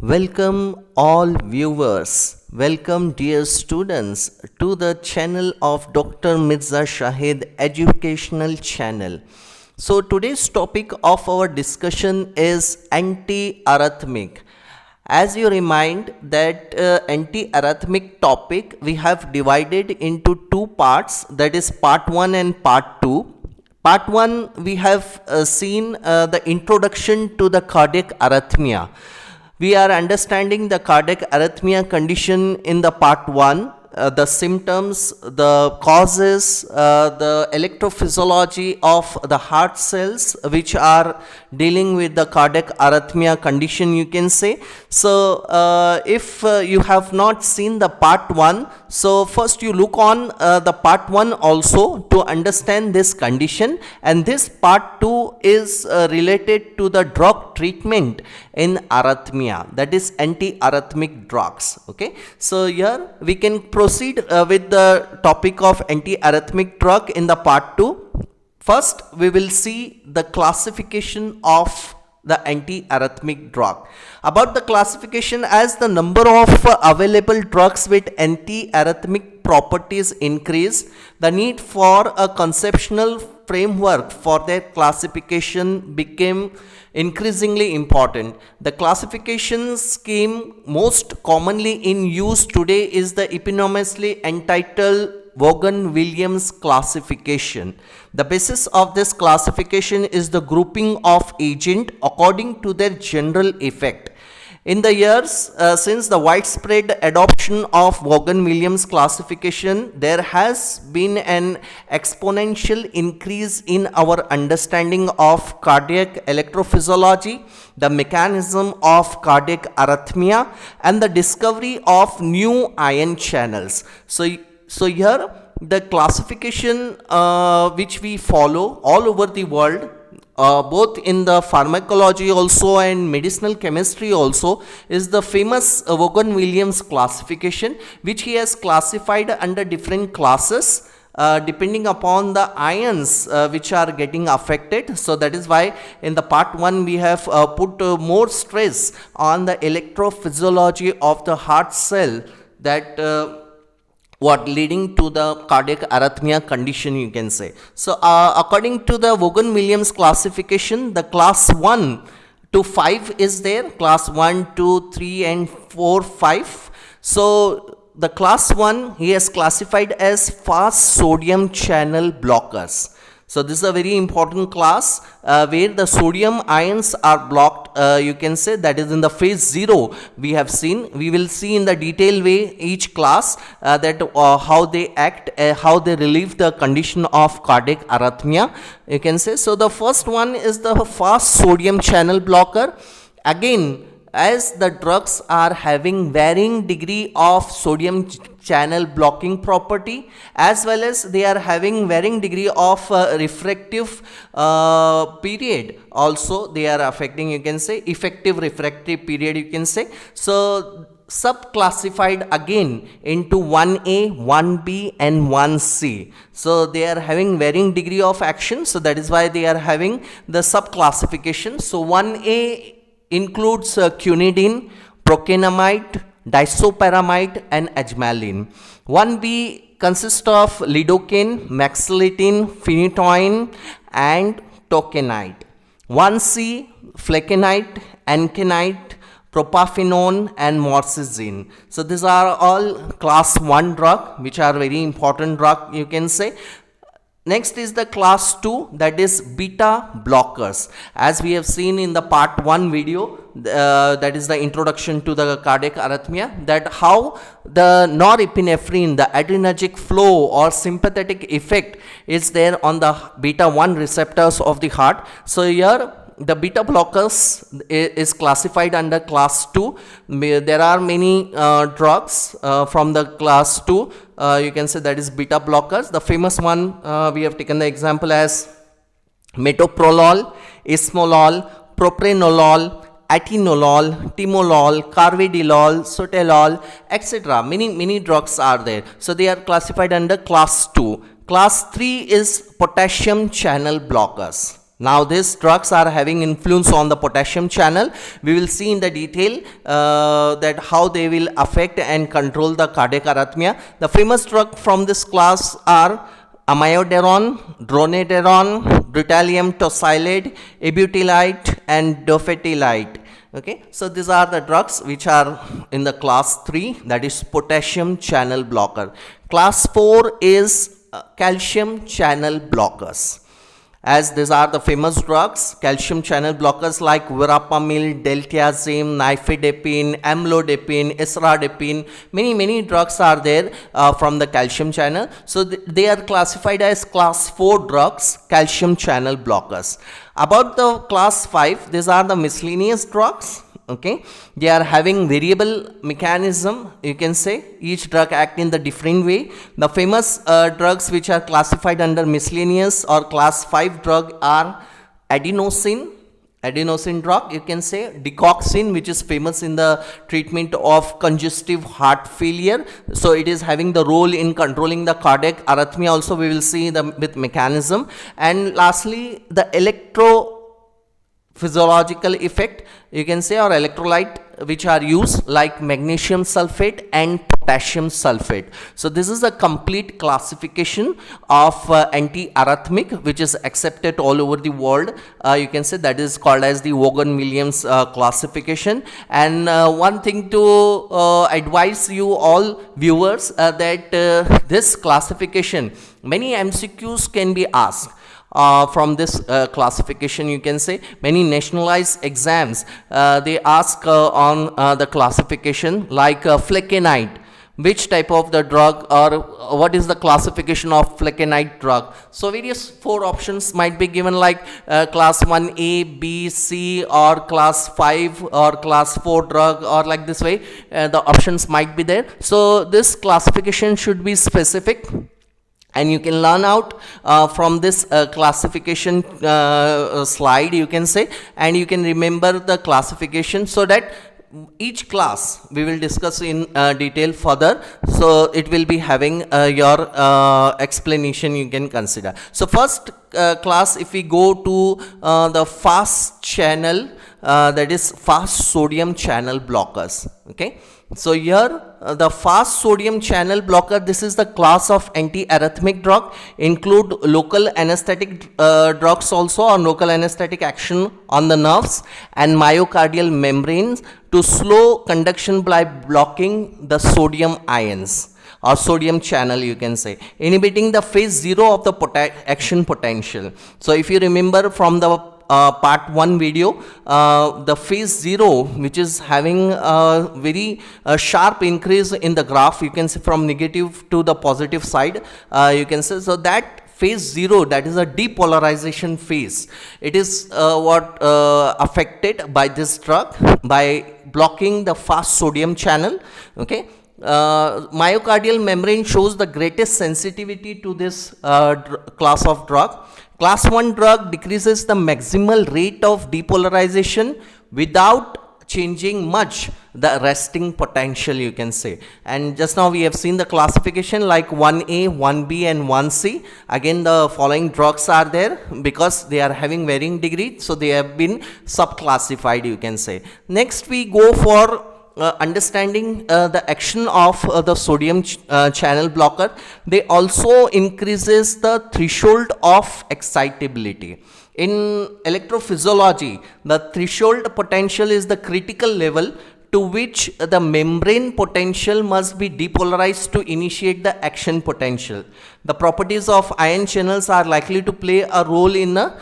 Welcome all viewers, welcome dear students to the channel of Dr. Mirza Shahid Educational Channel. So today's topic of our discussion is antiarrhythmic. As you remind that antiarrhythmic topic we have divided into two parts, that is part 1 and part 2. Part 1 we have seen the introduction to the cardiac arrhythmia. We are understanding the cardiac arrhythmia condition in the part 1, the symptoms, the causes, the electrophysiology of the heart cells which are dealing with the cardiac arrhythmia condition, you can say. So if you have not seen the part 1, so first you look on the part 1 also to understand this condition, and this part 2 is related to the drug treatment in arrhythmia, that is antiarrhythmic drugs. Okay, so here we can proceed with the topic of antiarrhythmic drug in the part 2. First we will see the classification of the antiarrhythmic drug. About the classification, as the number of available drugs with antiarrhythmic properties increase, the need for a conceptual framework for their classification became increasingly important. The classification scheme most commonly in use today is the eponymously entitled Vaughan-Williams classification. The basis of this classification is the grouping of agents according to their general effect. In the years since the widespread adoption of Vaughan-Williams classification, there has been an exponential increase in our understanding of cardiac electrophysiology, the mechanism of cardiac arrhythmia, and the discovery of new ion channels. So here the classification which we follow all over the world, both in the pharmacology also and medicinal chemistry also, is the famous Vaughan-Williams classification, which he has classified under different classes depending upon the ions which are getting affected. So that is why in the part 1 we have put more stress on the electrophysiology of the heart cell, that what leading to the cardiac arrhythmia condition, you can say. So according to the Vaughan-Williams classification, the class 1 to 5 is there, class 1, 2, 3 and 4, 5. So the class 1 he has classified as fast sodium channel blockers. So this is a very important class where the sodium ions are blocked, you can say, that is in the phase 0 we have seen. We will see in the detailed way each class that how they act, how they relieve the condition of cardiac arrhythmia, you can say. So the first one is the fast sodium channel blocker. Again, as the drugs are having varying degree of sodium channel blocking property, as well as they are having varying degree of refractive period also they are affecting, you can say, effective refractory period, you can say. So sub-classified again into 1A, 1B and 1C. So they are having varying degree of action, so that is why they are having the sub-classification. So 1A includes quinidine, procainamide, disopyramide and ajmalin. 1B consists of lidocain, maxillatine, phenytoin and tokainide. 1C flecainide, ancainide, propafenone and moxazine. So these are all class 1 drug which are very important drug, you can say. Next is the class 2, that is beta blockers. As we have seen in the part 1 video, that is the introduction to the cardiac arrhythmia, that how the norepinephrine, the adrenergic flow or sympathetic effect is there on the beta 1 receptors of the heart. So here the beta blockers is classified under class 2. There are many drugs from the class 2, you can say, that is beta blockers. The famous one we have taken the example as metoprolol, esmolol, propranolol, atenolol, timolol, carvedilol, sotalol, etc. Many drugs are there. So they are classified under class 2. Class 3 is potassium channel blockers. Now these drugs are having influence on the potassium channel. We will see in the detail that how they will affect and control the cardiac arrhythmia. The famous drug from this class are Amiodarone, Dronedarone, bretylium, tosylate, Electrolyte and depolarization. Okay, so these are the drugs which are in the class 3, that is potassium channel blocker. Class 4 is calcium channel blockers. As these are the famous drugs, calcium channel blockers like Verapamil, Diltiazem, nifedipine, amlodipine, isradipine, many drugs are there from the calcium channel. So they are classified as class 4 drugs, calcium channel blockers. About the class 5, these are the miscellaneous drugs. Okay, they are having variable mechanism, you can say. Each drug act in the different way. The famous drugs which are classified under miscellaneous or class 5 drug are adenosine drug, you can say, Digoxin, which is famous in the treatment of congestive heart failure, so it is having the role in controlling the cardiac arrhythmia also. We will see the with mechanism. And lastly, the physiological effect, you can say, or electrolyte which are used like magnesium sulphate and potassium sulphate. So this is a complete classification of antiarrhythmic which is accepted all over the world. You can say that is called as the Vaughan-Williams classification. And one thing to advise you all viewers that this classification, many MCQs can be asked from this classification, you can say. Many nationalized exams they ask on the classification like flecainide, which type of the drug, or what is the classification of flecainide drug. So various 4 options might be given like class 1A, B, C, or class 5 or class 4 drug, or like this way the options might be there. So this classification should be specific, and you can learn out from this classification slide, you can say, and you can remember the classification, so that each class we will discuss in detail further, so it will be having your explanation you can consider. So first class, if we go to the fast channel, that is fast sodium channel blockers. Okay, so here the fast sodium channel blocker, this is the class of antiarrhythmic drug, include local anesthetic drugs also, or local anesthetic action on the nerves and myocardial membranes to slow conduction by blocking the sodium ions or sodium channel, you can say, inhibiting the phase 0 of the action potential. So if you remember from the part 1 video, the phase 0, which is having a very sharp increase in the graph, you can see from negative to the positive side, you can say. So that phase 0, that is a depolarization phase, it is what affected by this drug by blocking the fast sodium channel. Okay, myocardial membrane shows the greatest sensitivity to this class of drug. Class 1 drug decreases the maximal rate of depolarization without changing much the resting potential, you can say. And just now we have seen the classification like 1A, 1B and 1C. Again the following drugs are there because they are having varying degree, so they have been subclassified, you can say. Next we go for understanding the action of the sodium channel blocker. They also increases the threshold of excitability. In electrophysiology, the threshold potential is the critical level to which the membrane potential must be depolarized to initiate the action potential. The properties of ion channels are likely to play a role in a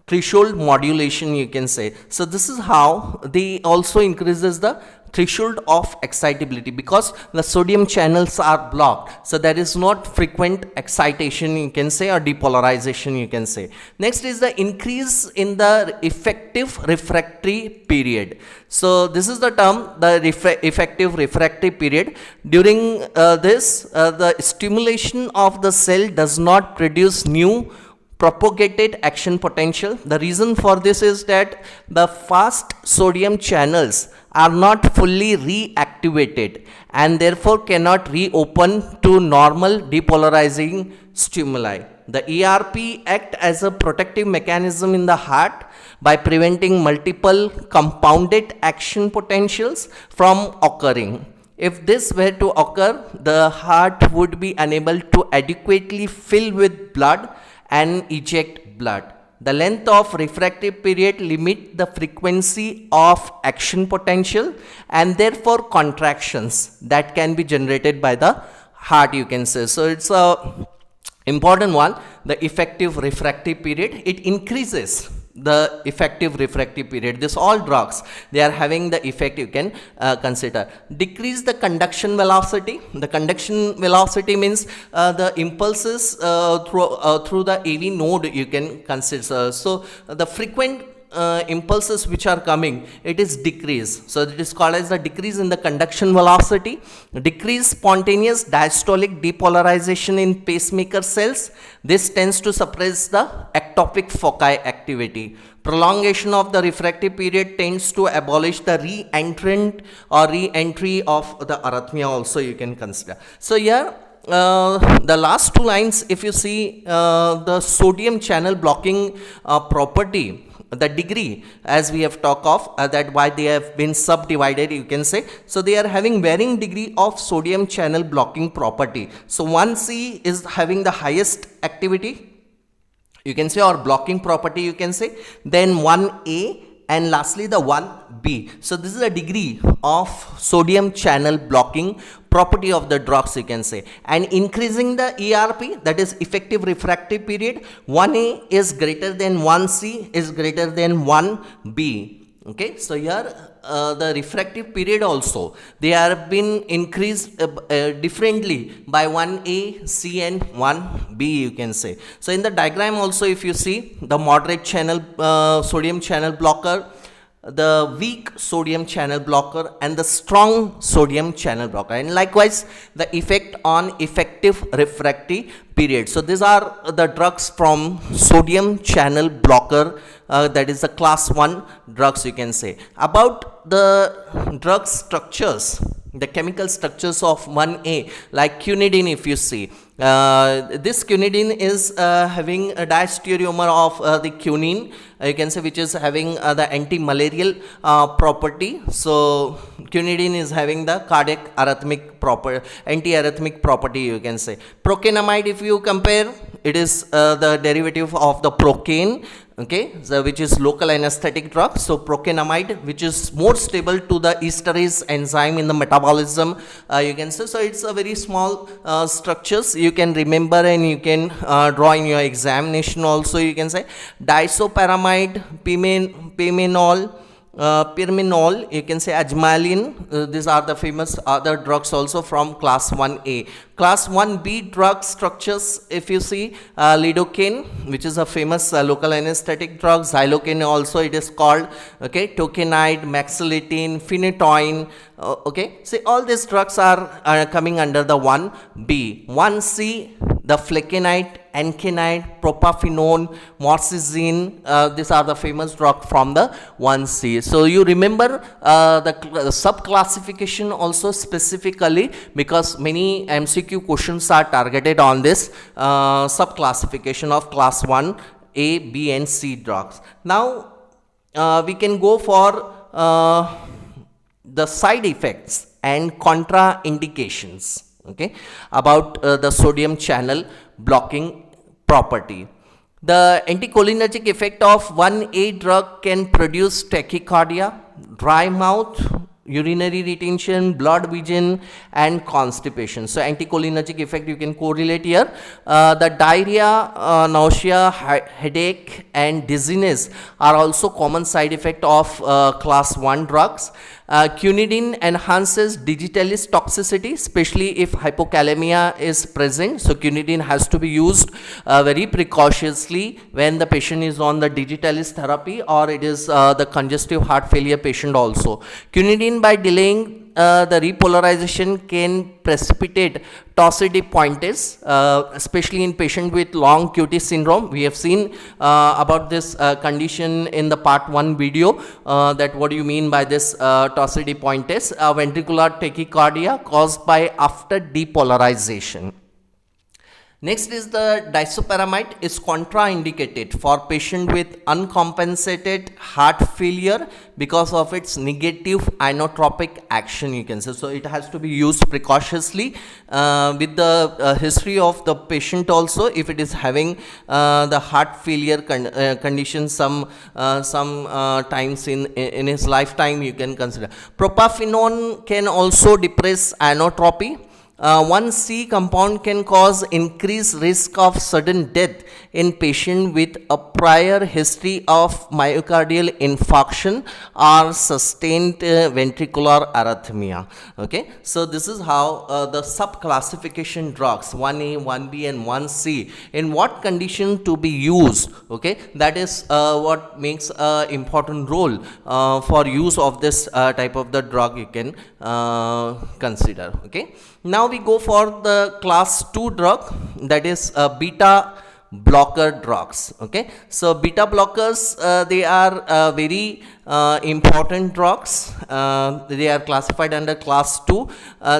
threshold modulation, you can say. So this is how they also increases the threshold of excitability, because the sodium channels are blocked, so there is not frequent excitation, you can say, or depolarization, you can say. Next is the increase in the effective refractory period. So this is the term, the effective refractory period. During this the stimulation of the cell does not produce new propagated action potential. The reason for this is that the fast sodium channels are not fully reactivated and therefore cannot reopen to normal depolarizing stimuli. The ERP act as a protective mechanism in the heart by preventing multiple compounded action potentials from occurring. If this were to occur, the heart would be unable to adequately fill with blood and eject blood. The length of refractive period limit the frequency of action potential and therefore contractions that can be generated by the heart, you can say. So it's a important one, the effective refractive period. It increases the effective refractive period. This all drugs, they are having the effect, you can consider. Decrease the conduction velocity. The conduction velocity means the impulses through the AV node, you can consider. So the frequent impulses which are coming, it is decreased. So it is called as the decrease in the conduction velocity. Decrease spontaneous diastolic depolarization in pacemaker cells. This tends to suppress the ectopic foci activity. Prolongation of the refractive period tends to abolish the re-entrant or re-entry of the arrhythmia also, you can consider. So here the last two lines, if you see the sodium channel blocking property, the degree, as we have talked of, that why they have been subdivided, you can say. So they are having varying degree of sodium channel blocking property. So 1C is having the highest activity, you can say, or blocking property, you can say. Then 1A, and lastly the 1B. So this is a degree of sodium channel blocking property of the drugs, you can say. And increasing the ERP, that is effective refractive period, 1A is greater than 1C is greater than 1B. Okay, so here the refractive period also, they have been increased differently by 1A, C and 1B, you can say. So in the diagram also, if you see the moderate channel sodium channel blocker, the weak sodium channel blocker, and the strong sodium channel blocker, and likewise the effect on effective refractive period. So these are the drugs from sodium channel blocker, that is the class 1 drugs, you can say. About the drug structures, the chemical structures of 1A, like quinidine, if you see, this quinidine is having a diastereomer of the quinine, you can say, which is having the anti-malarial property. So quinidine is having the cardiac arrhythmic anti-arrhythmic property, you can say. Procainamide, if you compare, it is the derivative of the procaine, okay, so which is local anesthetic drug. So procainamide, which is more stable to the esterase enzyme in the metabolism, you can say. So it's a very small structures, you can remember and you can draw in your examination also, you can say. Disoparamide, pyraminol, you can say, ajmalin, these are the famous other drugs also from class 1A. Class 1B drug structures, if you see, lidocain, which is a famous local anesthetic drug. Xylocaine also it is called, okay, tokenide, maxilitine, phenytoin, okay. See, all these drugs are coming under the 1B. 1C, the flecainide, ankinide, propafenone, morphine, these are the famous drugs from the 1C. So you remember the sub-classification also specifically, because many MCQ questions are targeted on this sub-classification of class 1, A, B and C drugs. Now we can go for the side effects and contraindications, okay, about the sodium channel blocking property. The anticholinergic effect of 1A drug can produce tachycardia, dry mouth, urinary retention, blood vision and constipation. So anticholinergic effect you can correlate here. The diarrhea, nausea, headache and dizziness are also common side effect of class 1 drugs. Quinidine enhances digitalis toxicity, especially if hypokalemia is present. So quinidine has to be used very precautiously when the patient is on the digitalis therapy, or it is the congestive heart failure patient also. Quinidine, by delaying the repolarization, can precipitate tosidippointes, especially in patient with long QT syndrome. We have seen about this condition in the part 1 video, that what do you mean by this tosidippointes, ventricular tachycardia caused by after depolarization. Next is the disopyramide is contraindicated for patient with uncompensated heart failure because of its negative inotropic action, you can say. So it has to be used precautiously with the history of the patient also. If it is having the heart failure condition some times in his lifetime, you can consider. Propafenone can also depress inotropy. 1C compound can cause increased risk of sudden death in patient with a prior history of myocardial infarction or sustained ventricular arrhythmia. Okay, so this is how the sub-classification drugs 1A, 1B and 1C in what condition to be used. Okay, that is what makes important role for use of this type of the drug you can consider. Okay, now we go for the class 2 drug, that is beta blocker drugs. Okay, so beta blockers they are very important drugs. They are classified under class 2.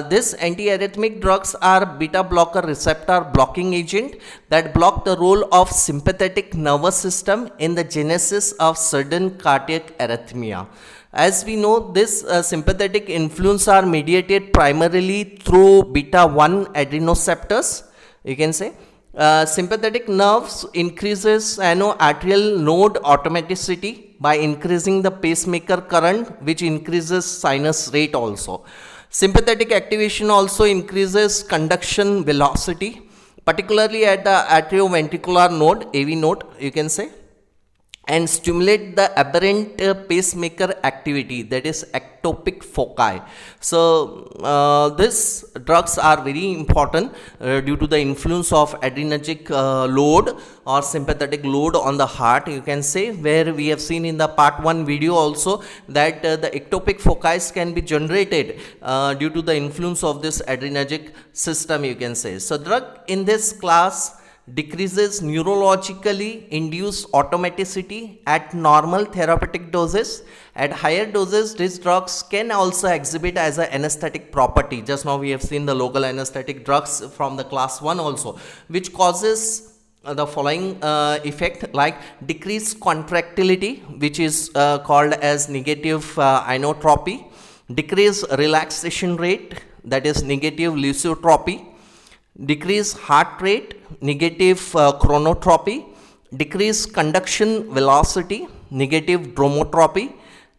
This antiarrhythmic drugs are beta blocker receptor blocking agent that block the role of sympathetic nervous system in the genesis of sudden cardiac arrhythmia. As we know, this sympathetic influence are mediated primarily through beta 1 adrenoceptors, you can say. Sympathetic nerves increases atrial node automaticity by increasing the pacemaker current, which increases sinus rate also. Sympathetic activation also increases conduction velocity, particularly at the atrioventricular node, AV node, you can say, and stimulate the aberrant pacemaker activity, that is ectopic foci. So these drugs are very important due to the influence of adrenergic load or sympathetic load on the heart, you can say, where we have seen in the part 1 video also that the ectopic foci can be generated due to the influence of this adrenergic system, you can say. So drug in this class decreases neurologically induced automaticity at normal therapeutic doses. At higher doses, these drugs can also exhibit as an anesthetic property. Just now we have seen the local anesthetic drugs from the class 1 also, which causes the following effect, like decreased contractility, which is called as negative inotropy, decreased relaxation rate, that is negative lusotropy, decrease heart rate, negative chronotropy, decrease conduction velocity, negative dromotropy,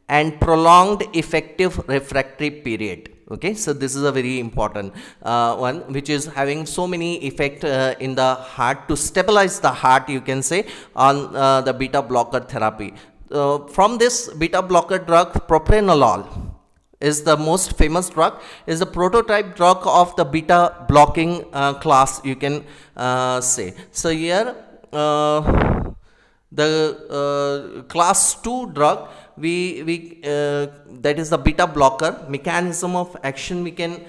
and prolonged effective refractory period. Okay, so this is a very important one, which is having so many effect in the heart to stabilize the heart, you can say, on the beta blocker therapy. From this beta blocker drug, propranolol is the most famous drug, is the prototype drug of the beta blocking class, you can say. So here the class 2 drug, we that is the beta blocker mechanism of action, we can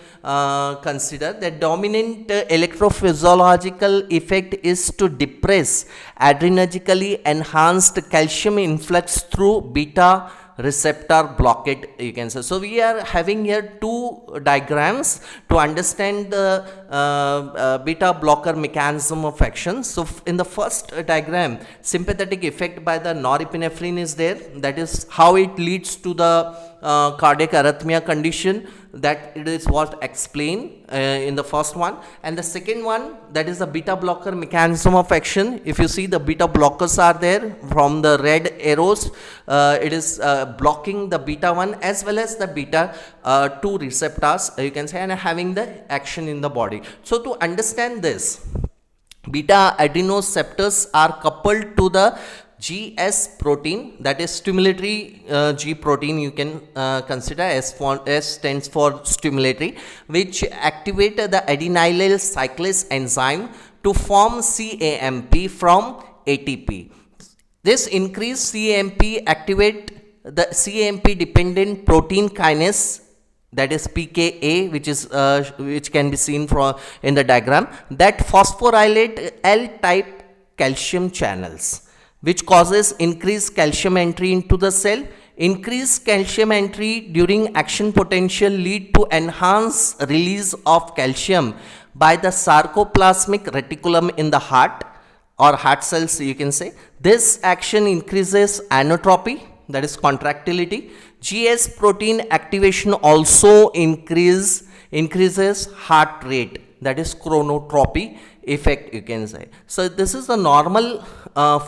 consider that dominant electrophysiological effect is to depress adrenergically enhanced calcium influx through beta receptor blockade, you can say. So we are having here two diagrams to understand the beta blocker mechanism of action. So in the first diagram, sympathetic effect by the norepinephrine is there, that is how it leads to the cardiac arrhythmia condition, that it is what explained in the first one. And the second one, that is the beta blocker mechanism of action. If you see, the beta blockers are there from the red arrows, it is blocking the beta 1 as well as the beta 2 receptors, you can say, and having the action in the body. So to understand this, beta adrenoceptors are coupled to the GS protein, that is stimulatory G protein, you can consider. S stands for stimulatory, which activate the adenylyl cyclase enzyme to form CAMP from ATP. This increased CAMP activate the CAMP dependent protein kinase, that is pKa, which is which can be seen from in the diagram, that phosphorylate L-type calcium channels, which causes increased calcium entry into the cell, Increased calcium entry during action potential lead to enhanced release of calcium by the sarcoplasmic reticulum in the heart or heart cells, you can say. This action increases anotropy, that is contractility. GS protein activation also increases heart rate, that is chronotropy effect, you can say. So this is the normal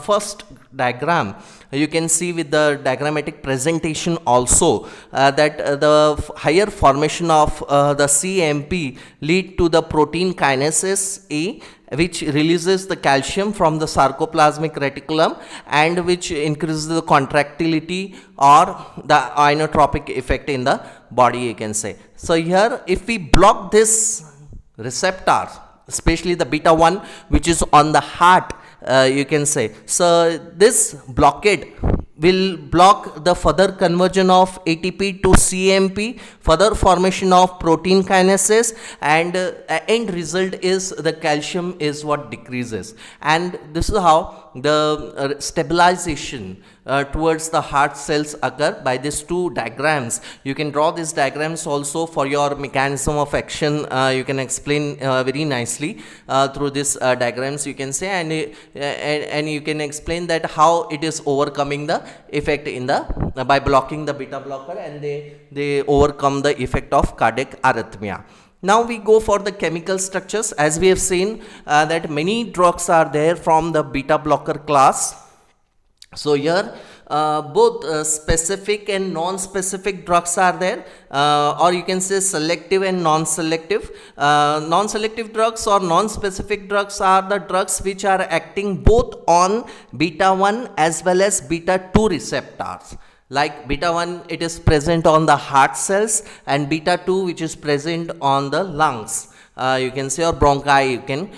first diagram. You can see with the diagrammatic presentation also that the higher formation of the CMP lead to the protein kinases A, which releases the calcium from the sarcoplasmic reticulum and which increases the contractility or the inotropic effect in the body, you can say. So here if we block this receptor, especially the beta 1 which is on the heart, you can say, so this blockade will block the further conversion of ATP to CMP, further formation of protein kinases, and end result is the calcium is what decreases. And this is how the stabilization towards the heart cells occur by these two diagrams. You can draw these diagrams also for your mechanism of action. You can explain very nicely through these diagrams, you can say, and you can explain that how it is overcoming the effect in the by blocking the beta blocker, and they overcome the effect of cardiac arrhythmia. Now we go for the chemical structures. As we have seen that many drugs are there from the beta blocker class. So here both specific and non-specific drugs are there, or you can say selective and non-selective. Non-selective drugs or non-specific drugs are the drugs which are acting both on beta 1 as well as beta 2 receptors. Like beta 1, it is present on the heart cells, and beta 2 which is present on the lungs. You can say, or bronchi, you can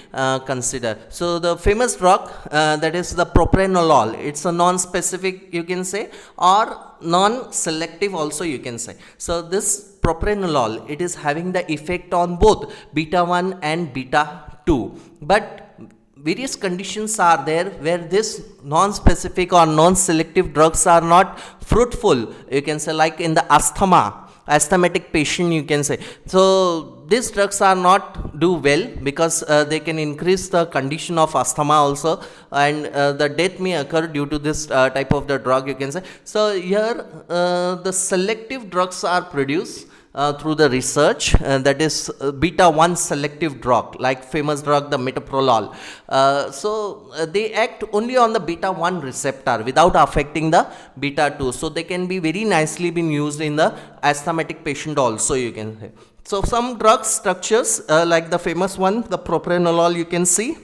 consider. So the famous drug that is the Propranolol, it's a non-specific, you can say, or non-selective also, you can say. So this Propranolol, it is having the effect on both beta 1 and beta 2, but various conditions are there where this non-specific or non-selective drugs are not fruitful, you can say, like in the asthmatic patient, you can say. So these drugs are not do well because they can increase the condition of asthma also, and the death may occur due to this type of the drug, you can say. So here the selective drugs are produced through the research, that is beta 1 selective drug, like famous drug the metoprolol. So they act only on the beta 1 receptor without affecting the beta 2, so they can be very nicely been used in the asthmatic patient also, you can say. So some drug structures like the famous one, the propranolol, you can see.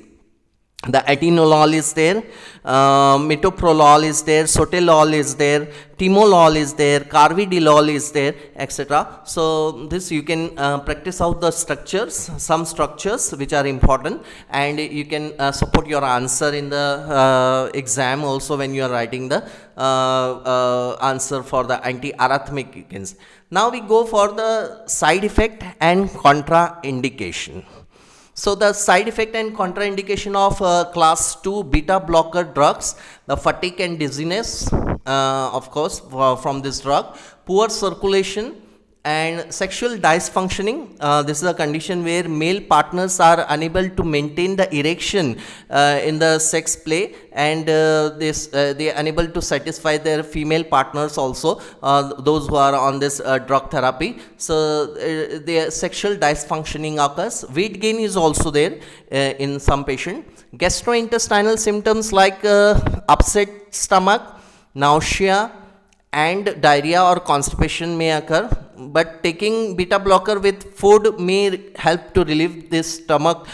The atenolol is there, metoprolol is there, sotalol is there, timolol is there, carvedilol is there, etc. So this you can practice out the structures, some structures which are important, and you can support your answer in the exam also when you are writing the answer for the antiarrhythmic, you can say. Now we go for the side effect and contraindication. So the side effect and contraindication of class 2 beta blocker drugs, the fatigue and dizziness, of course, from this drug, poor circulation and sexual dysfunctioning. This is a condition where male partners are unable to maintain the erection in the sex play, and they are unable to satisfy their female partners also, those who are on this drug therapy. So their sexual dysfunctioning occurs. Weight gain is also there in some patient. Gastrointestinal symptoms like upset stomach, nausea and diarrhea or constipation may occur, but taking beta blocker with food may help to relieve this stomach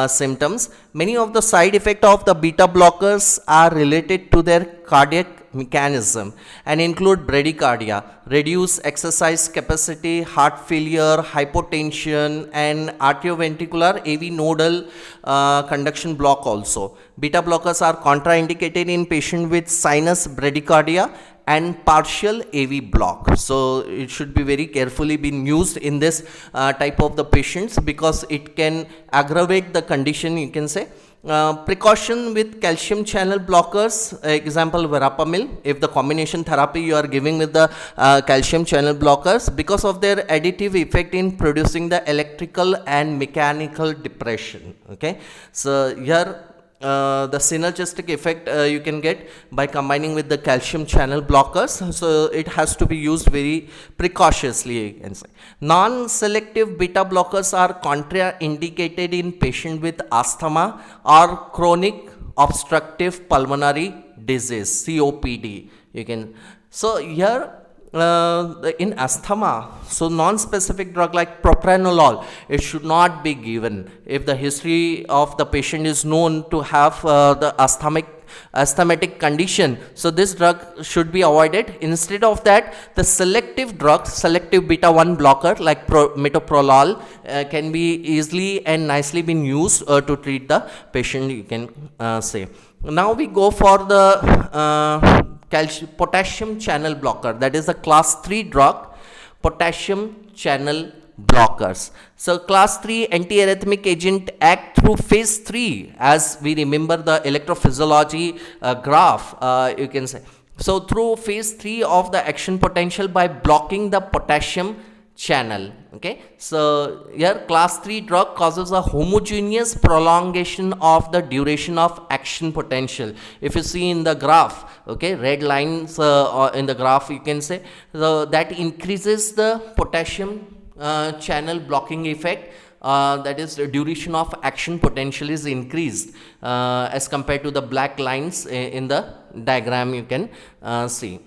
symptoms. Many of the side effects of the beta blockers are related to their cardiac mechanism and include bradycardia, reduced exercise capacity, heart failure, hypotension, and atrioventricular AV nodal conduction block also. Beta blockers are contraindicated in patients with sinus bradycardia and partial AV block. So it should be very carefully been used in this type of the patients, because it can aggravate the condition, you can say. Precaution with calcium channel blockers, example Verapamil. If the combination therapy you are giving with the calcium channel blockers, because of their additive effect in producing the electrical and mechanical depression. Okay, so here the synergistic effect you can get by combining with the calcium channel blockers, so it has to be used very precautiously. Non-selective beta blockers are contraindicated in patient with asthma or chronic obstructive pulmonary disease, COPD. You can, so here in asthma, so non-specific drug like propranolol, it should not be given if the history of the patient is known to have the asthmatic condition. So this drug should be avoided. Instead of that, the selective drugs, selective beta 1 blocker like metoprolol can be easily and nicely been used to treat the patient, you can say. Now we go for the potassium channel blocker, that is a class 3 drug, potassium channel blockers. So class 3 antiarrhythmic agent act through phase 3, as we remember the electrophysiology graph, you can say. So through phase 3 of the action potential by blocking the potassium channel. Okay, so here class 3 drug causes a homogeneous prolongation of the duration of action potential. If you see in the graph, okay, red lines in the graph, you can say, so that increases the potassium channel blocking effect, that is the duration of action potential is increased as compared to the black lines in the diagram, you can see.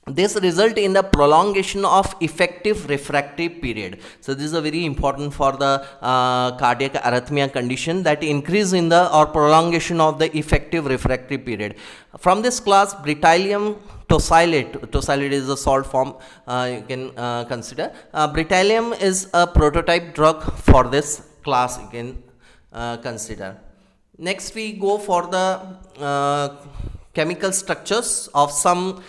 This result in the prolongation of effective refractory period. So this is a very important for the cardiac arrhythmia condition, that increase in the or prolongation of the effective refractory period. From this class, bretylium tosylate is a salt form, you can consider. Bretylium is a prototype drug for this class, you can consider. Next we go for the chemical structures of some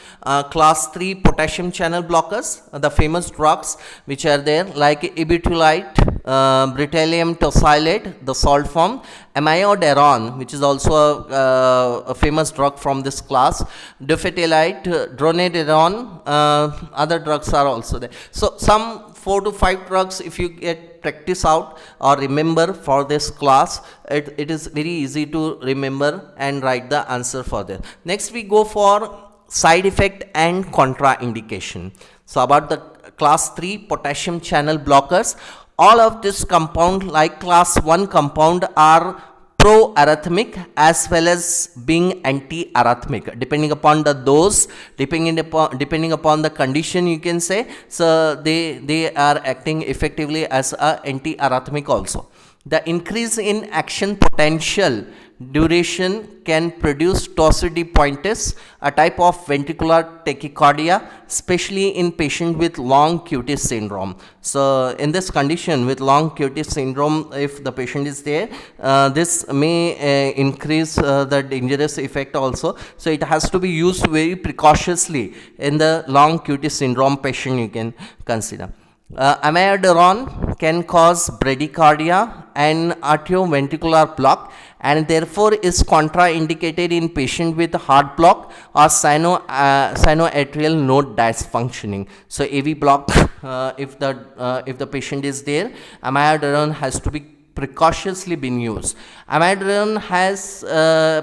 class 3 potassium channel blockers, the famous drugs which are there like Electrolyte, bretylium tosylate, the salt form, Amiodarone, which is also a famous drug from this class, Diltiazem, Dronedarone, other drugs are also there. So some 4 to 5 drugs, if you get practice out or remember for this class, it is very easy to remember and write the answer for this. Next we go for side effect and contraindication. So about the class 3 potassium channel blockers, all of this compound like class 1 compound are pro-arrhythmic as well as being anti-arrhythmic, depending upon the dose, depending upon the condition, you can say. So they are acting effectively as a anti-arrhythmic also. The increase in action potential duration can produce tosylates, a type of ventricular tachycardia, especially in patient with long QT syndrome. So in this condition with long QT syndrome, if the patient is there, this may increase the dangerous effect also. So it has to be used very precautiously in the long QT syndrome patient, you can consider. Amiodarone can cause bradycardia and atrioventricular block, and therefore is contraindicated in patient with heart block or sinoatrial node dysfunctioning. So AV block, if the patient is there, amiodarone has to be precautiously been used. Amiodarone has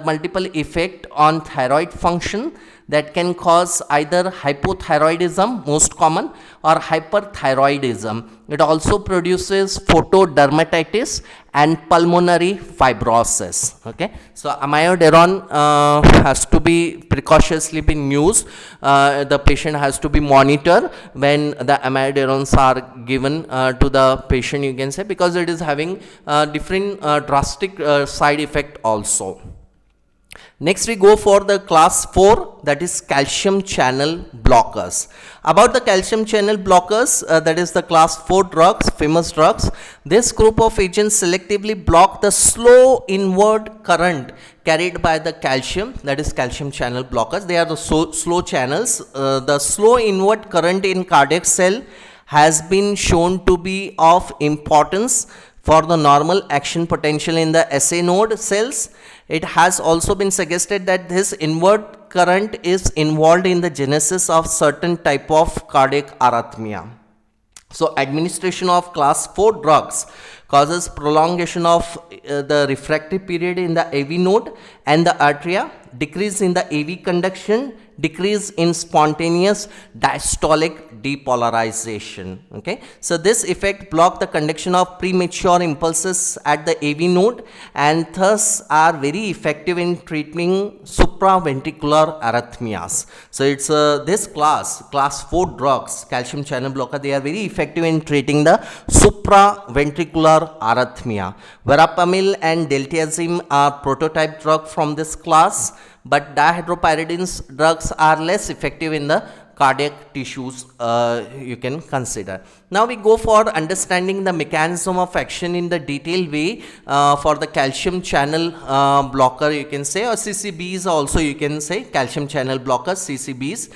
multiple effect on thyroid function that can cause either hypothyroidism, most common, or hyperthyroidism. It also produces photodermatitis and pulmonary fibrosis. Okay, so amiodarone has to be precautiously been used. The patient has to be monitored when the amiodarones are given to the patient, you can say, because it is having different drastic side effect also. Next we go for the class 4, that is calcium channel blockers. About the calcium channel blockers, that is the class 4 drugs, famous drugs. This group of agents selectively block the slow inward current carried by the calcium, that is calcium channel blockers. They are the slow channels. The slow inward current in cardiac cell has been shown to be of importance for the normal action potential in the SA node cells. It has also been suggested that this inward current is involved in the genesis of certain type of cardiac arrhythmia. So administration of class 4 drugs causes prolongation of the refractory period in the AV node and the atria, decrease in the AV conduction, decrease in spontaneous diastolic depolarization. Okay, so this effect block the conduction of premature impulses at the AV node and thus are very effective in treating supraventricular arrhythmias. So it's this class 4 drugs, calcium channel blocker, they are very effective in treating the supraventricular arrhythmia. Verapamil and Diltiazem are prototype drug from this class, but dihydropyridines drugs are less effective in the cardiac tissues, you can consider. Now we go for understanding the mechanism of action in the detailed way for the calcium channel blocker, you can say, or CCBs also, you can say calcium channel blockers, CCBs.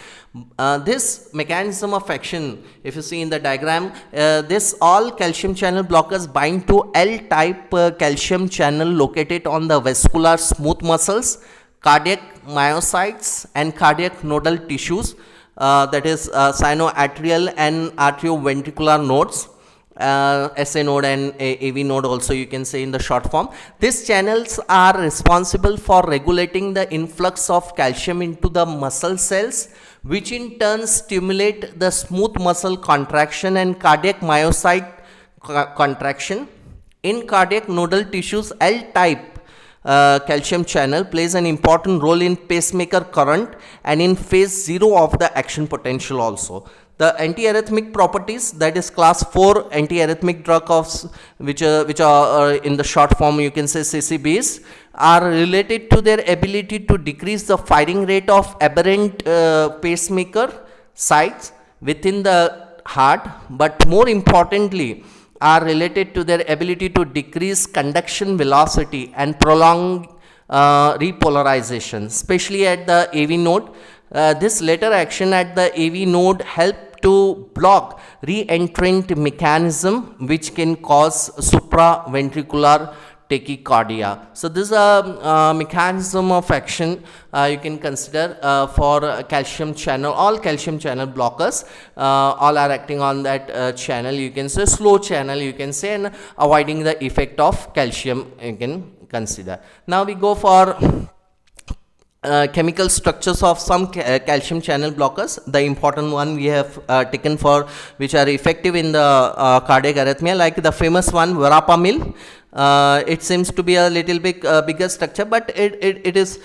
This mechanism of action, if you see in the diagram, this all calcium channel blockers bind to L-type calcium channel located on the vascular smooth muscles, cardiac myocytes and cardiac nodal tissues, that is sinoatrial and atrioventricular nodes, SA node and AV node also, you can say in the short form. These channels are responsible for regulating the influx of calcium into the muscle cells, which in turn stimulate the smooth muscle contraction and cardiac myocyte contraction. In cardiac nodal tissues, L-type calcium channel plays an important role in pacemaker current and in phase 0 of the action potential also. The antiarrhythmic properties, that is class 4 antiarrhythmic drugs, which are in the short form, you can say CCBs, are related to their ability to decrease the firing rate of aberrant pacemaker sites within the heart, but more importantly are related to their ability to decrease conduction velocity and prolong repolarization, especially at the AV node. This later action at the AV node help to block re-entrant mechanism which can cause supraventricular tachycardia. So this is a mechanism of action you can consider for calcium channel. All calcium channel blockers all are acting on that channel, you can say slow channel, you can say, and avoiding the effect of calcium, you can consider. Now we go for chemical structures of some calcium channel blockers. The important one we have taken for which are effective in the cardiac arrhythmia, like the famous one Verapamil. It seems to be a little bit bigger structure, but it is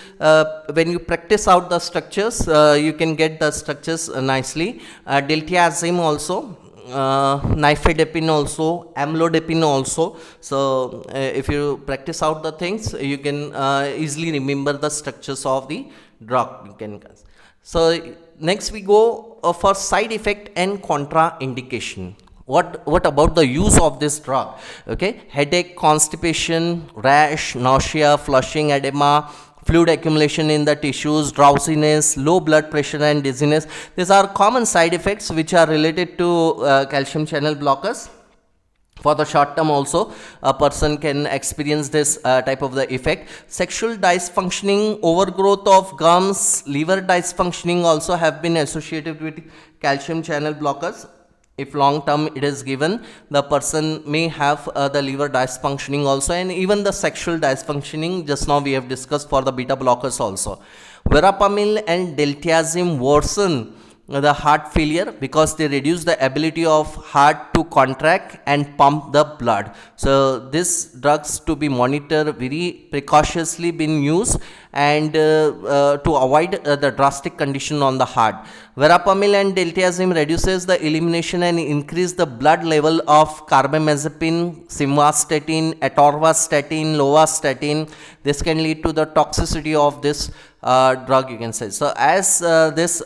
when you practice out the structures, you can get the structures nicely. Diltiazem also, nifedipine also, amlodipine also. So if you practice out the things, you can easily remember the structures of the drug, you can. So next we go for side effect and contraindication. What about the use of this drug? Okay, headache, constipation, rash, nausea, flushing, edema, fluid accumulation in the tissues, drowsiness, low blood pressure and dizziness. These are common side effects which are related to calcium channel blockers. For the short term also, a person can experience this type of the effect. Sexual dysfunctioning, overgrowth of gums, liver dysfunctioning also have been associated with calcium channel blockers. If long term it is given, the person may have the liver dysfunctioning also, and even the sexual dysfunctioning, just now we have discussed for the beta blockers also. Verapamil and Diltiazem worsen the heart failure because they reduce the ability of heart to contract and pump the blood. So these drugs to be monitored very precautiously been used and to avoid the drastic condition on the heart. Verapamil and Diltiazem reduces the elimination and increase the blood level of carbamazepine, simvastatin, atorvastatin, lovastatin. This can lead to the toxicity of this drug, you can say. So as this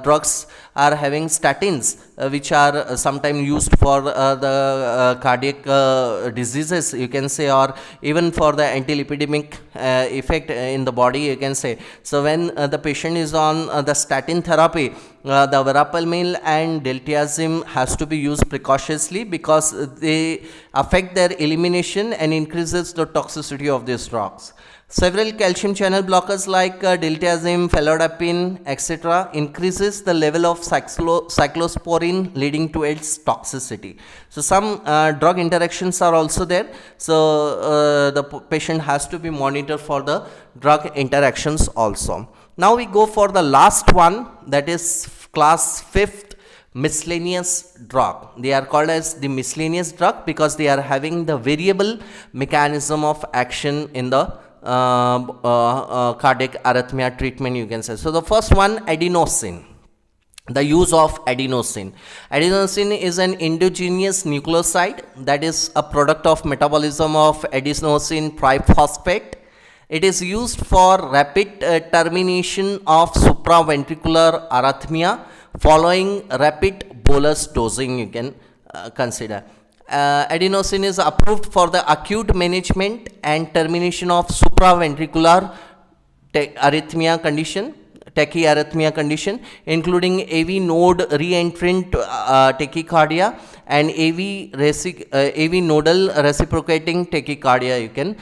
drugs are having statins, which are sometimes used for the cardiac diseases, you can say, or even for the antilipidemic effect in the body, you can say. So when the patient is on the statin therapy, the Verapamil and Diltiazem has to be used precautiously, because they affect their elimination and increases the toxicity of these drugs. Several calcium channel blockers like Diltiazem, felodipine, etc. increases the level of cyclosporine, leading to its toxicity. So some drug interactions are also there. So the patient has to be monitored for the drug interactions also. Now we go for the last one, that is class 5th, miscellaneous drug. They are called as the miscellaneous drug because they are having the variable mechanism of action in the cardiac arrhythmia treatment, you can say. So the first one, adenosine. The use of adenosine. Adenosine is an endogenous nucleoside that is a product of metabolism of adenosine triphosphate. It is used for rapid termination of supraventricular arrhythmia following rapid bolus dosing, you can consider. Adenosine is approved for the acute management and termination of supraventricular arrhythmia condition, tachyarrhythmia condition, including AV node reentrant tachycardia and AV nodal reciprocating tachycardia, you can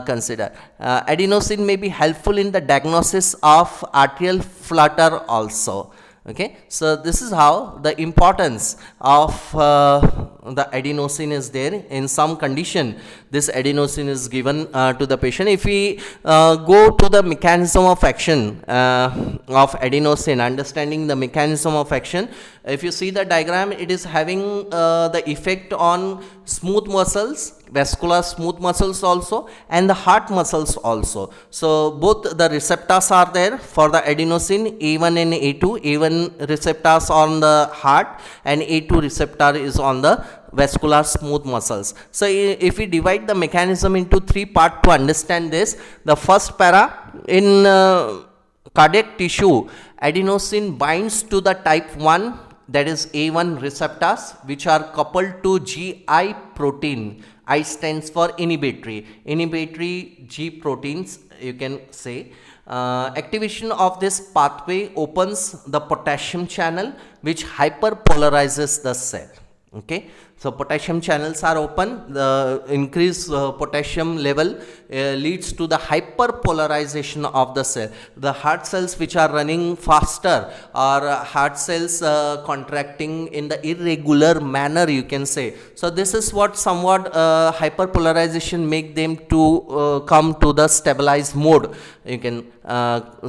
consider. Adenosine may be helpful in the diagnosis of atrial flutter also. Okay, so this is how the importance of the adenosine is there. In some condition, this adenosine is given to the patient. If we go to the mechanism of action of adenosine, understanding the mechanism of action, if you see the diagram, it is having the effect on smooth muscles, vascular smooth muscles also, and the heart muscles also. So both the receptors are there for the adenosine, A1 and A2. A1 receptors on the heart and A2 receptor is on the vascular smooth muscles. So if we divide the mechanism into 3 parts to understand this, the first para, in cardiac tissue, adenosine binds to the type 1, that is A1 receptors, which are coupled to GI protein. I stands for inhibitory G proteins, you can say. Activation of this pathway opens the potassium channel, which hyperpolarizes the cell. Okay, so potassium channels are open. The increased potassium level leads to the hyperpolarization of the cell. The heart cells which are running faster, or heart cells contracting in the irregular manner, you can say. So this is what somewhat hyperpolarization make them to come to the stabilized mode, you can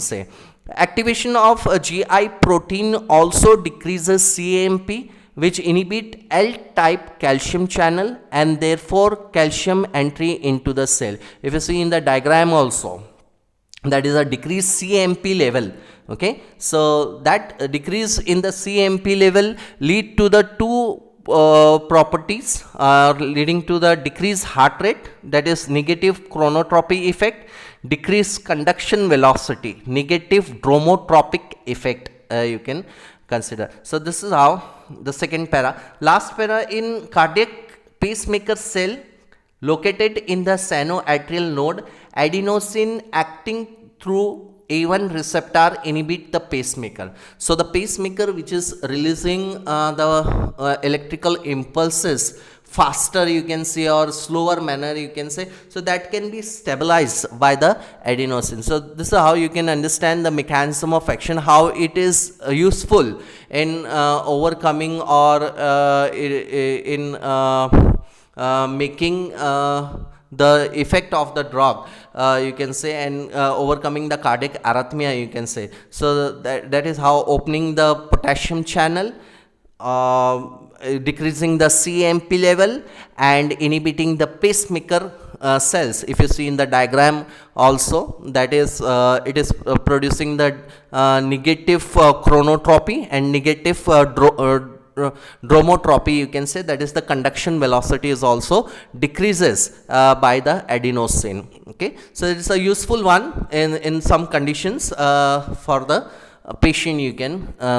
say. Activation of GI protein also decreases CAMP, which inhibit L-type calcium channel and therefore calcium entry into the cell. If you see in the diagram also, that is a decreased CAMP level. Okay, so that decrease in the CAMP level lead to the two properties leading to the decreased heart rate, that is negative chronotropy effect, decreased conduction velocity, negative dromotropic effect, you can consider. So this is how the second para. Last para, in cardiac pacemaker cell located in the sinoatrial node, adenosine acting through A1 receptor inhibit the pacemaker. So the pacemaker which is releasing the electrical impulses faster, you can say, or slower manner, you can say, so that can be stabilized by the adenosine. So this is how you can understand the mechanism of action, how it is useful in overcoming or in making the effect of the drug, you can say, and overcoming the cardiac arrhythmia, you can say. So that is how opening the potassium channel, decreasing the CAMP level, and inhibiting the pacemaker cells. If you see in the diagram also, that is it is producing the negative chronotropy and negative dromotropy, you can say, that is the conduction velocity is also decreases by the adenosine. Okay, so it is a useful one in some conditions for the patient, you can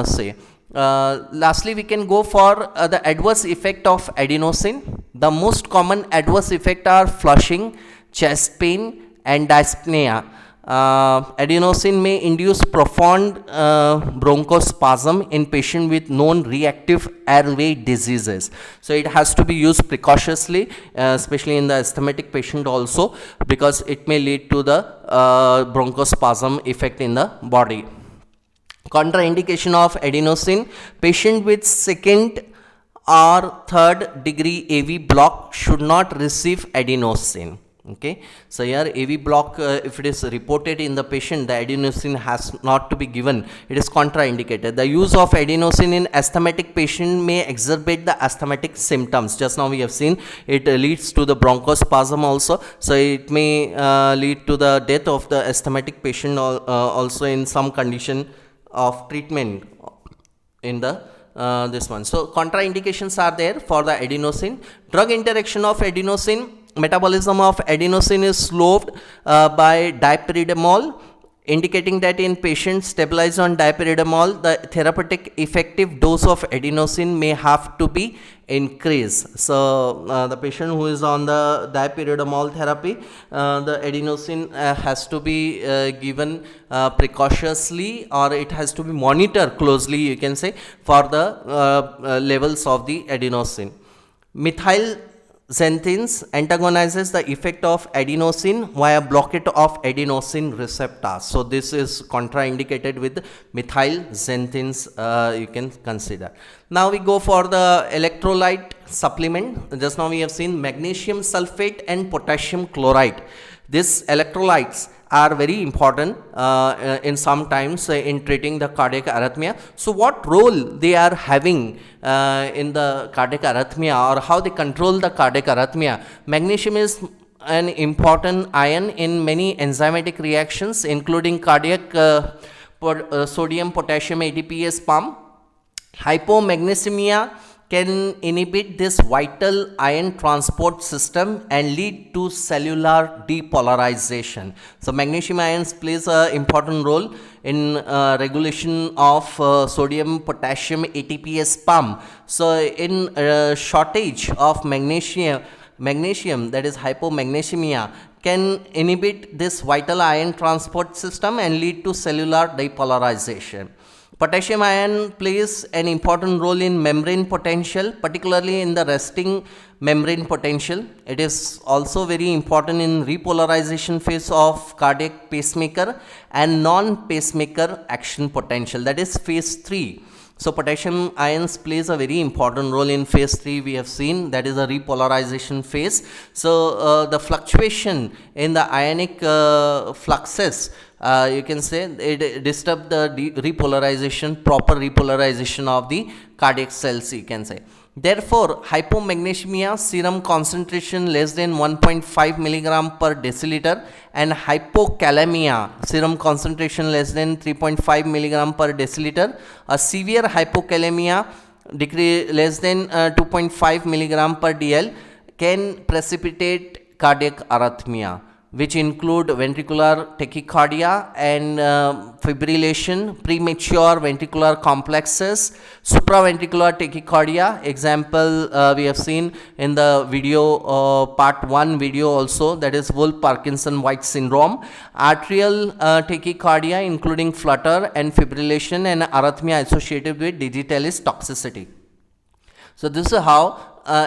say. Lastly, we can go for the adverse effect of adenosine. The most common adverse effect are flushing, chest pain, and dyspnea. Adenosine may induce profound bronchospasm in patient with known reactive airway diseases. So it has to be used precautiously, especially in the asthmatic patient also, because it may lead to the bronchospasm effect in the body. Contraindication of adenosine: patient with second or third degree AV block should not receive adenosine. Okay, so here AV block, if it is reported in the patient, the adenosine has not to be given. It is contraindicated. The use of adenosine in asthmatic patient may exacerbate the asthmatic symptoms. Just now we have seen it leads to the bronchospasm also, so it may lead to the death of the asthmatic patient also in some condition of treatment in the this one. So contraindications are there for the adenosine. Drug interaction of adenosine: metabolism of adenosine is slowed by dipyridamole, indicating that in patients stabilized on dipyridamole, the therapeutic effective dose of adenosine may have to be increased. So the patient who is on the dipyridamole therapy, the adenosine has to be given precautiously, or it has to be monitored closely, you can say, for the levels of the adenosine. Methyl xanthines antagonizes the effect of adenosine via blockade of adenosine receptors. So this is contraindicated with methyl xanthines, you can consider. Now we go for the electrolyte supplement. Just now we have seen magnesium sulphate and potassium chloride. These electrolytes are very important in sometimes in treating the cardiac arrhythmia. So what role they are having in the cardiac arrhythmia, or how they control the cardiac arrhythmia? Magnesium is an important ion in many enzymatic reactions, including cardiac sodium potassium ATPase pump. Hypomagnesemia can inhibit this vital ion transport system and lead to cellular depolarization. So magnesium ions plays an important role in regulation of sodium potassium ATPase pump. So in shortage of magnesium, that is hypomagnesemia, can inhibit this vital ion transport system and lead to cellular depolarization. Potassium ion plays an important role in membrane potential, particularly in the resting membrane potential. It is also very important in repolarization phase of cardiac pacemaker and non-pacemaker action potential, that is phase 3. So potassium ions plays a very important role in phase 3. We have seen that is a repolarization phase. So the fluctuation in the ionic fluxes, you can say, it disturb the proper repolarization of the cardiac cells, you can say. Therefore, hypomagnesemia, serum concentration less than 1.5 milligram per deciliter, and hypokalemia, serum concentration less than 3.5 milligram per deciliter, a severe hypokalemia less than 2.5 milligram per dl can precipitate cardiac arrhythmia, which include ventricular tachycardia and fibrillation, premature ventricular complexes, supraventricular tachycardia. Example we have seen in the video, part 1 video also, that is Wolff-Parkinson-White syndrome. Atrial tachycardia, including flutter and fibrillation, and arrhythmia associated with digitalis toxicity. So this is how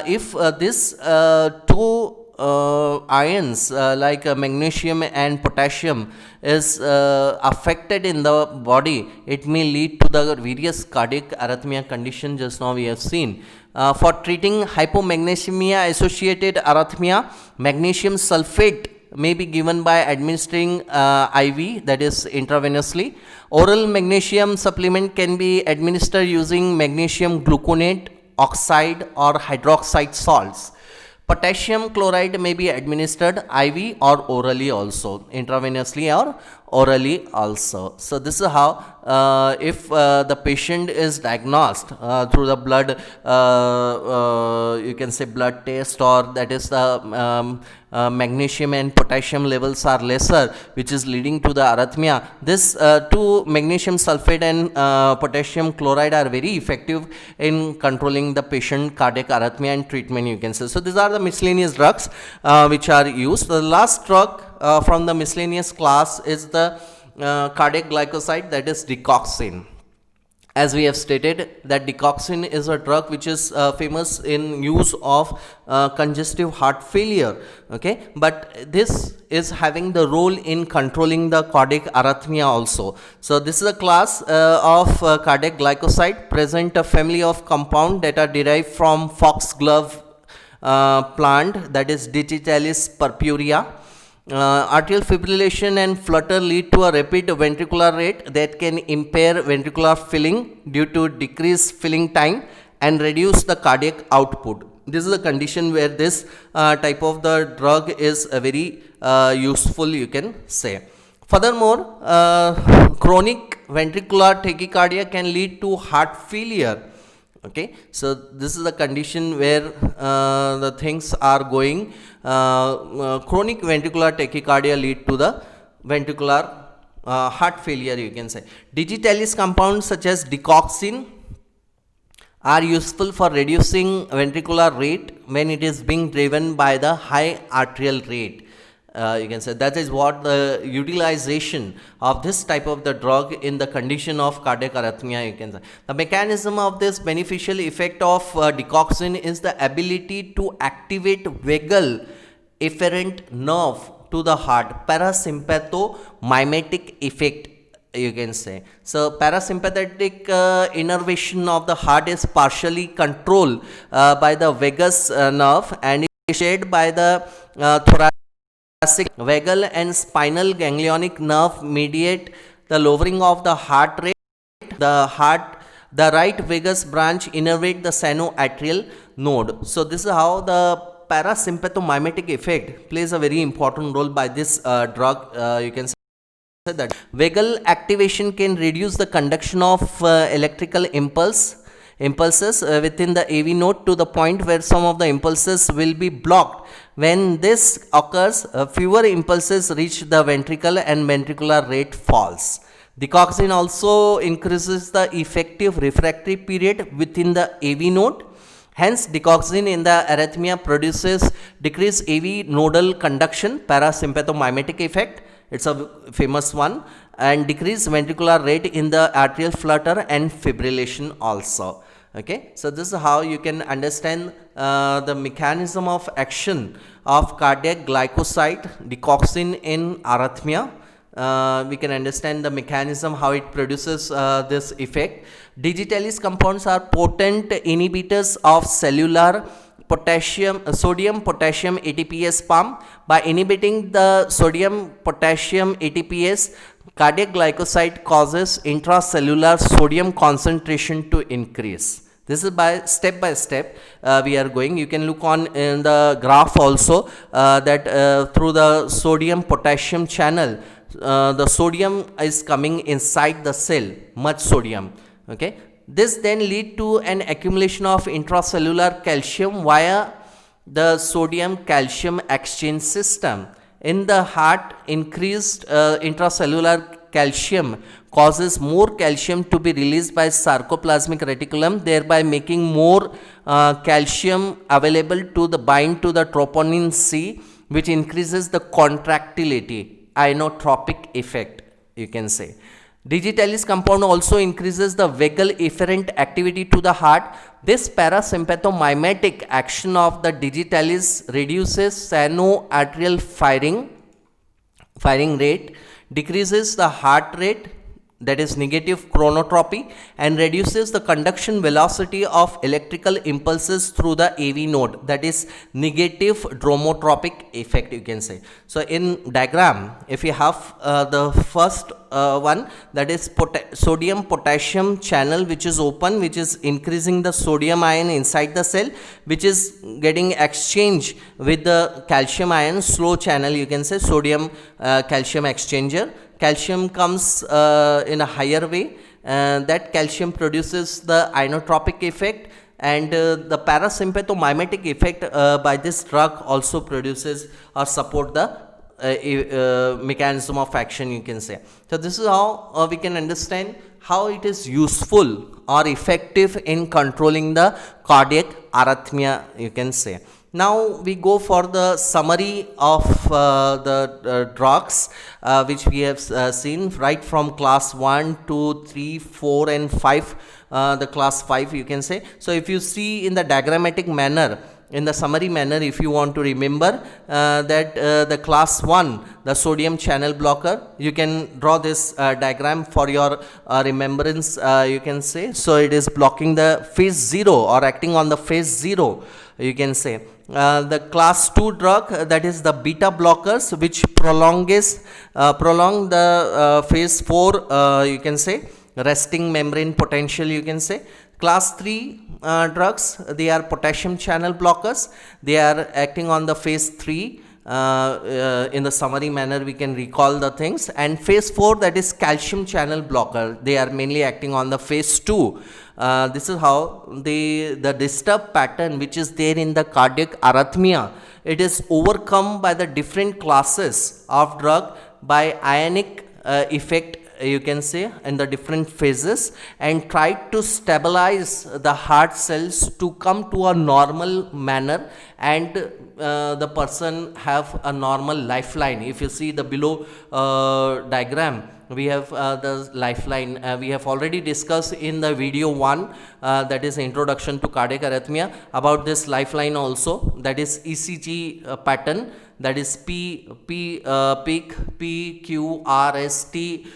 if this two ions like magnesium and potassium is affected in the body, it may lead to the various cardiac arrhythmia condition just now we have seen. For treating hypomagnesemia associated arrhythmia, magnesium sulphate may be given by administering IV, that is intravenously. Oral magnesium supplement can be administered using magnesium gluconate, oxide or hydroxide salts. Potassium chloride may be administered IV or orally also, intravenously or orally also. So this is how if the patient is diagnosed through the blood, you can say blood test, or that is the magnesium and potassium levels are lesser, which is leading to the arrhythmia. This two, magnesium sulphate and potassium chloride, are very effective in controlling the patient cardiac arrhythmia and treatment, you can say. So these are the miscellaneous drugs which are used. The last drug from the miscellaneous class is the cardiac glycoside, that is Digoxin. As we have stated, that Digoxin is a drug which is famous in use of congestive heart failure, okay, but this is having the role in controlling the cardiac arrhythmia also. So this is a class of cardiac glycoside, present a family of compound that are derived from foxglove plant, that is Digitalis purpurea. Atrial fibrillation and flutter lead to a rapid ventricular rate that can impair ventricular filling due to decreased filling time and reduce the cardiac output. This is a condition where this type of the drug is very useful, you can say. Furthermore, chronic ventricular tachycardia can lead to heart failure. Okay, so this is a condition where the things are going. Chronic ventricular tachycardia lead to the ventricular heart failure, you can say. Digitalis compounds such as Digoxin are useful for reducing ventricular rate when it is being driven by the high arterial rate. You can say that is what the utilization of this type of the drug in the condition of cardiac arrhythmia, you can say. The mechanism of this beneficial effect of Digoxin is the ability to activate vagal efferent nerve to the heart, parasympathomimetic effect, you can say. So parasympathetic innervation of the heart is partially controlled by the vagus nerve and is shared by the thoracic vagal and spinal ganglionic nerve mediate the lowering of the heart rate. The right vagus branch innervate the sinoatrial node. So this is how the parasympathomimetic effect plays a very important role by this drug. You can say that vagal activation can reduce the conduction of electrical impulses within the AV node to the point where some of the impulses will be blocked. When this occurs, fewer impulses reach the ventricle and ventricular rate falls. Digoxin also increases the effective refractory period within the AV node. Hence, Digoxin in the arrhythmia produces decreased AV nodal conduction, parasympathomimetic effect. It's a famous one, and decreased ventricular rate in the atrial flutter and fibrillation also. Okay, so this is how you can understand the mechanism of action of cardiac glycoside Digoxin in arrhythmia. We can understand the mechanism how it produces this effect. Digitalis compounds are potent inhibitors of cellular sodium potassium ATPase pump. By inhibiting the sodium potassium ATPase, cardiac glycoside causes intracellular sodium concentration to increase. This is by step we are going. You can look on in the graph also that through the sodium potassium channel, the sodium is coming inside the cell, much sodium. Okay, this then lead to an accumulation of intracellular calcium via the sodium calcium exchange system. In the heart, increased intracellular calcium causes more calcium to be released by sarcoplasmic reticulum, thereby making more calcium available to the bind to the troponin C, which increases the contractility, inotropic effect, you can say. Digitalis compound also increases the vagal efferent activity to the heart. This parasympathomimetic action of the digitalis reduces sinoatrial firing rate, decreases the heart rate, that is negative chronotropy, and reduces the conduction velocity of electrical impulses through the AV node, that is negative dromotropic effect, you can say. So in diagram, if you have the first one, that is sodium potassium channel, which is open, which is increasing the sodium ion inside the cell, which is getting exchanged with the calcium ion, slow channel, you can say, sodium calcium exchanger. calcium comes in a higher way. That calcium produces the inotropic effect, and the parasympathomimetic effect by this drug also produces or support the mechanism of action, you can say. So this is how we can understand how it is useful or effective in controlling the cardiac arrhythmia, you can say. Now we go for the summary of the drugs which we have seen right from class 1, 2, 3, 4 and 5, the class 5, you can say. So if you see in the diagrammatic manner, in the summary manner, if you want to remember that the class 1, the sodium channel blocker, you can draw this diagram for your remembrance, you can say. So it is blocking the phase 0 or acting on the phase 0, you can say. The class 2 drug, that is the beta blockers, which prolong the phase 4, you can say, resting membrane potential, you can say. Class 3 drugs, they are potassium channel blockers. They are acting on the phase 3. In the summary manner, we can recall the things. And phase 4, that is calcium channel blocker. They are mainly acting on the phase 2. This is how the disturbed pattern which is there in the cardiac arrhythmia, it is overcome by the different classes of drug by ionic effect, you can say, in the different phases, and try to stabilize the heart cells to come to a normal manner, and the person have a normal lifeline. If you see the below diagram, we have the lifeline. We have already discussed in the video 1, that is introduction to cardiac arrhythmia, about this lifeline also, that is ECG pattern, that is peak, PQRST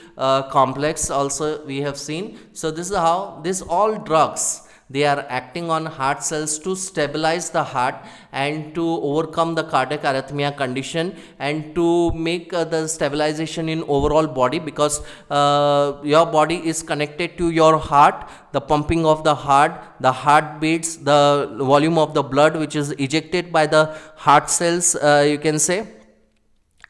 complex also we have seen. So this is how this all drugs, they are acting on heart cells to stabilize the heart and to overcome the cardiac arrhythmia condition, and to make the stabilization in overall body, because your body is connected to your heart. The pumping of the heartbeats, the volume of the blood which is ejected by the heart cells, you can say,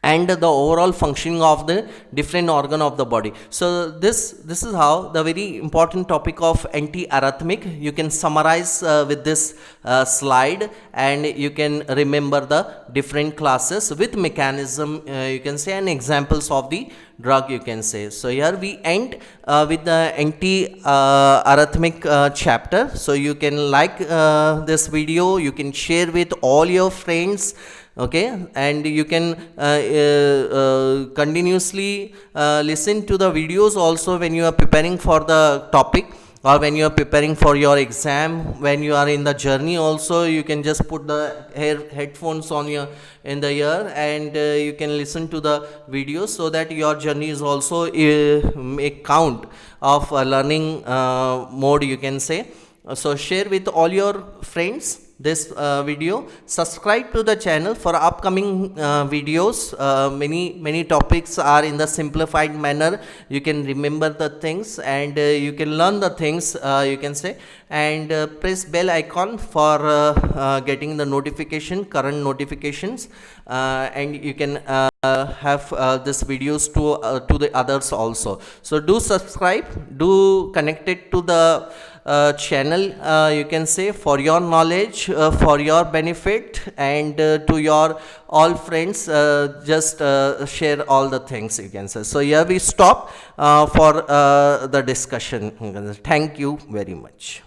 and the overall functioning of the different organ of the body. So this is how the very important topic of antiarrhythmic, you can summarize with this slide, and you can remember the different classes with mechanism, you can say, and examples of the drug, you can say. So here we end with the antiarrhythmic chapter. So you can like this video, you can share with all your friends, okay, and you can continuously listen to the videos also when you are preparing for the topic, or when you are preparing for your exam, when you are in the journey also, you can just put the headphones on your in the ear, and you can listen to the videos, so that your journey is also a count of learning mode, you can say. So share with all your friends this video. Subscribe to the channel for upcoming videos. Many topics are in the simplified manner. You can remember the things, and you can learn the things, you can say, and press bell icon for getting the current notifications, and you can have this videos to the others also. So do subscribe, do connect it to the channel, you can say, for your knowledge, for your benefit, and to your all friends, just share all the things, you can say. So here we stop for the discussion. Thank you very much.